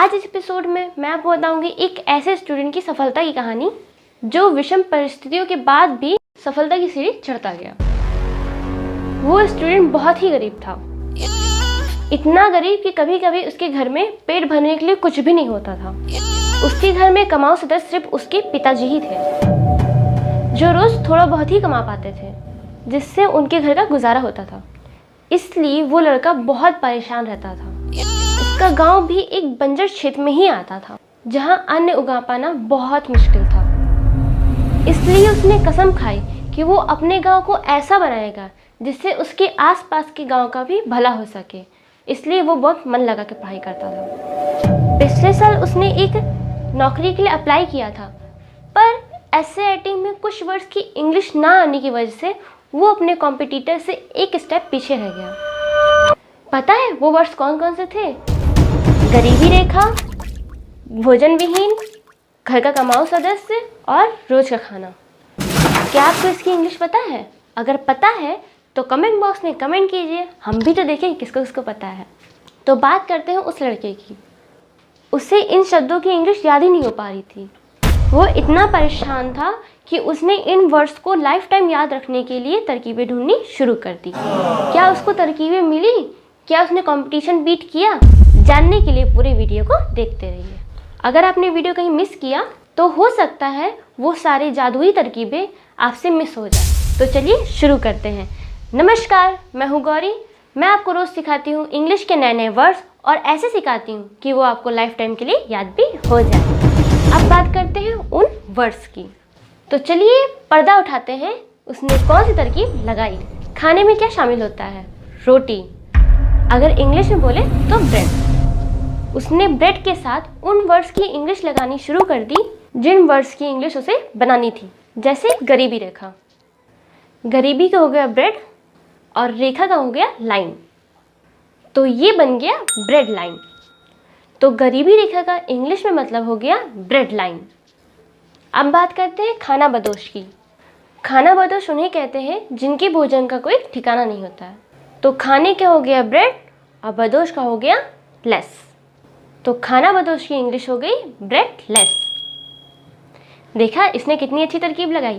आज इस एपिसोड में मैं आपको बताऊंगी एक ऐसे स्टूडेंट की सफलता की कहानी जो विषम परिस्थितियों के बाद भी सफलता की सीढ़ी चढ़ता गया। वो स्टूडेंट बहुत ही गरीब था, इतना गरीब कि कभी कभी उसके घर में पेट भरने के लिए कुछ भी नहीं होता था। उसके घर में कमाऊ सदस्य सिर्फ उसके पिताजी ही थे, जो रोज थोड़ा बहुत ही कमा पाते थे, जिससे उनके घर का गुजारा होता था। इसलिए वो लड़का बहुत परेशान रहता था। उसका गांव भी एक बंजर क्षेत्र में ही आता था, जहां अन्न उगा पाना बहुत मुश्किल था। इसलिए उसने कसम खाई कि वो अपने गांव को ऐसा बनाएगा जिससे उसके आसपास के गांव का भी भला हो सके। इसलिए वो बहुत मन लगा के पढ़ाई करता था। पिछले साल उसने एक नौकरी के लिए अप्लाई किया था, पर एसएआईटी में कुछ वर्ड्स की इंग्लिश ना आने की वजह से वो अपने कॉम्पिटिटर से एक स्टेप पीछे रह गया। पता है वो वर्ड्स कौन कौन से थे? गरीबी रेखा, भोजन विहीन, घर का कमाऊ सदस्य और रोज का खाना। क्या आपको इसकी इंग्लिश पता है? अगर पता है तो कमेंट बॉक्स में कमेंट कीजिए, हम भी तो देखें किसको किसको पता है। तो बात करते हैं उस लड़के की। उसे इन शब्दों की इंग्लिश याद ही नहीं हो पा रही थी। वो इतना परेशान था कि उसने इन वर्ड्स को लाइफ टाइम याद रखने के लिए तरकीबें ढूंढनी शुरू कर दी। क्या उसको तरकीबें मिली? क्या उसने कंपटीशन बीट किया? जानने के लिए पूरे वीडियो को देखते रहिए। अगर आपने वीडियो कहीं मिस किया तो हो सकता है वो सारी जादुई तरकीबें आपसे मिस हो जाए। तो चलिए शुरू करते हैं। नमस्कार, मैं हूँ गौरी। मैं आपको रोज़ सिखाती हूँ इंग्लिश के नए नए वर्ड्स, और ऐसे सिखाती हूँ कि वो आपको लाइफ टाइम के लिए याद भी हो जाए। अब बात करते हैं उन वर्ड्स की। तो चलिए पर्दा उठाते हैं, उसने कौन सी तरकीब लगाई। खाने में क्या शामिल होता है? रोटी, अगर इंग्लिश में बोले तो ब्रेड। उसने ब्रेड के साथ उन वर्ड्स की इंग्लिश लगानी शुरू कर दी जिन वर्ड्स की इंग्लिश उसे बनानी थी। जैसे गरीबी रेखा, गरीबी का हो गया ब्रेड और रेखा का हो गया लाइन, तो ये बन गया ब्रेड लाइन। तो गरीबी रेखा का इंग्लिश में मतलब हो गया ब्रेड लाइन। अब बात करते हैं खाना बदोश की। खाना बदोश उन्हें कहते हैं जिनके भोजन का कोई ठिकाना नहीं होता है। तो खाने का हो गया ब्रेड और बदोश का हो गया लेस। तो खाना बदोश की इंग्लिश हो गई ब्रेड लेस। देखा इसने कितनी अच्छी तरकीब लगाई।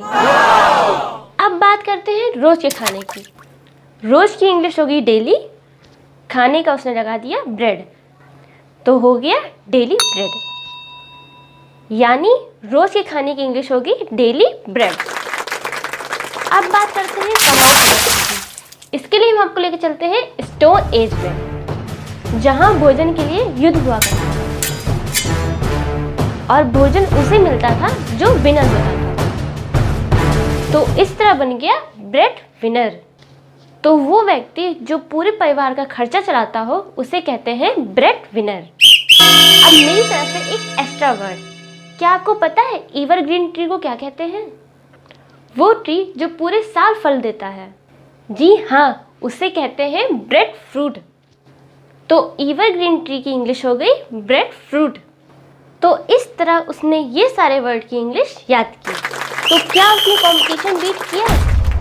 अब बात करते हैं रोज के खाने की। रोज की इंग्लिश हो गई डेली, खाने का उसने लगा दिया ब्रेड, तो हो गया डेली ब्रेड। यानी रोज के खाने की इंग्लिश होगी डेली ब्रेड। अब बात करते हैं कमाऊ सदस्य की। इसके लिए हम आपको लेकर चलते हैं स्टोन एज में, जहां भोजन के लिए युद्ध हुआ करता था और भोजन उसे मिलता था जो विनर होता था। तो इस तरह बन गया ब्रेड विनर। तो वो व्यक्ति जो पूरे परिवार का खर्चा चलाता हो उसे कहते हैं ब्रेड विनर। अब मेरी तरफ से एक एक्स्ट्रा वर्ड, क्या आपको पता है एवरग्रीन ट्री को क्या कहते हैं? वो ट्री जो पूरे साल फल देता है। जी हाँ, उसे कहते हैं ब्रेड फ्रूट। तो एवरग्रीन ट्री की इंग्लिश हो गई ब्रेड फ्रूट। तो इस तरह उसने ये सारे वर्ड की इंग्लिश याद की। तो क्या उसने कंपटीशन बीट किया?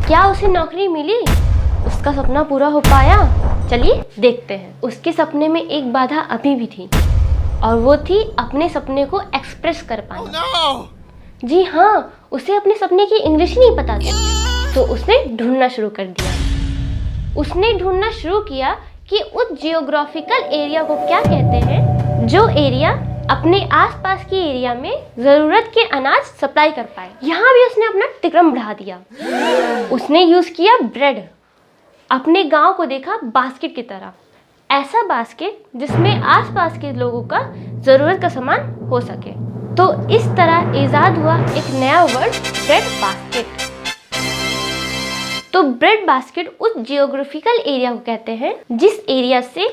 क्या उसे नौकरी मिली? उसका सपना पूरा हो पाया? चलिए देखते हैं। उसके सपने में एक बाधा अभी भी थी, और वो थी अपने सपने को एक्सप्रेस कर पाना। जी हाँ, उसे अपने सपने की इंग्लिश ही नहीं पता थी। तो उसने ढूंढना शुरू कर दिया। उसने ढूंढना शुरू किया कि उस जियोग्राफिकल एरिया को क्या कहते हैं जो एरिया अपने आसपास की एरिया में ज़रूरत के अनाज सप्लाई कर पाए। यहाँ भी उसने अपना तिक्रम बढ़ा दिया। उसने यूज़ किया ब्रेड। अपने गांव को देखा बास्केट की तरह, ऐसा बास्केट जिसमें आसपास के लोगों का ज़रूरत का सामान हो सके। तो इस तरह इजाद हुआ एक नया वर्ड ब्रेड बास्केट। तो ब्रेड बास्केट उस जियोग्राफिकल एरिया को कहते हैं जिस एरिया से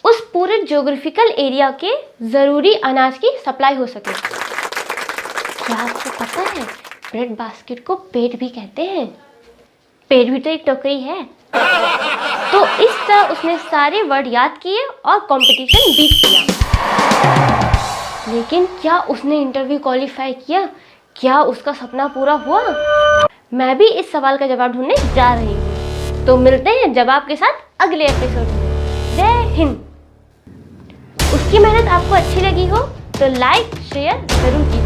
उस पूरे जियोग्राफिकल एरिया के ज़रूरी अनाज की सप्लाई हो सके। क्या आपको पता है ब्रेड बास्केट को पेट भी कहते हैं? पेट भी तो एक टोकरी है। तो इस तरह उसने सारे वर्ड याद किए और कंपटीशन बीट किया। लेकिन क्या उसने इंटरव्यू क्वालिफाई किया? क्या उसका सपना पूरा हुआ? मैं भी इस सवाल का जवाब ढूंढने जा रही हूँ। तो मिलते हैं जवाब के साथ अगले एपिसोड में। जय हिंद। इसकी मेहनत आपको अच्छी लगी हो तो लाइक शेयर जरूर कीजिए।